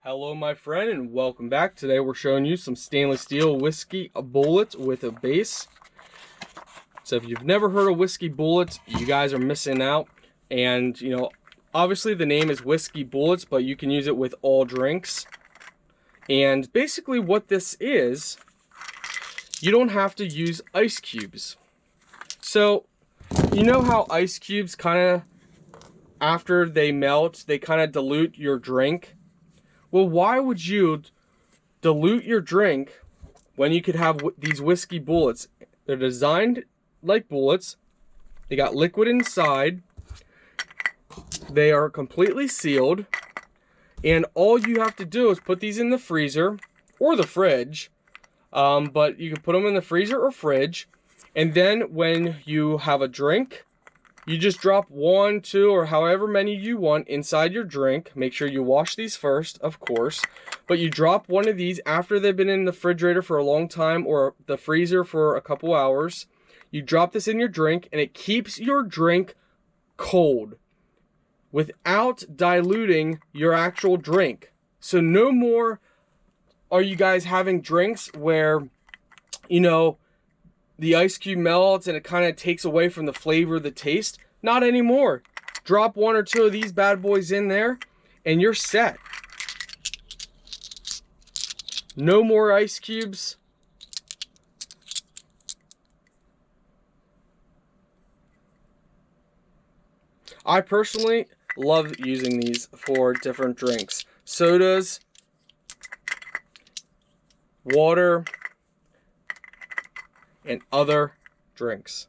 Hello my friend and welcome back. Today we're showing you some stainless steel whiskey bullets with a base. So if you've never heard of whiskey bullets, you guys are missing out. And obviously the name is whiskey bullets, but you can use it with all drinks. And basically what this is, you don't have to use ice cubes. So you know how ice cubes after they melt, they kind of dilute your drink? Well, why would you dilute your drink when you could have these whiskey bullets? They're designed like bullets. They got liquid inside. They are completely sealed. And all you have to do is put these in the freezer or the fridge. But you can put them in the freezer or fridge. And then when you have a drink, you just drop 1, 2, or however many you want inside your drink. Make sure you wash these first, of course. But you drop one of these after they've been in the refrigerator for a long time or the freezer for a couple hours. You drop this in your drink and it keeps your drink cold without diluting your actual drink. So no more are you guys having drinks where, the ice cube melts and it kind of takes away from the flavor, the taste. Not anymore. Drop 1 or 2 of these bad boys in there and you're set. No more ice cubes. I personally love using these for different drinks. Sodas, water, and other drinks.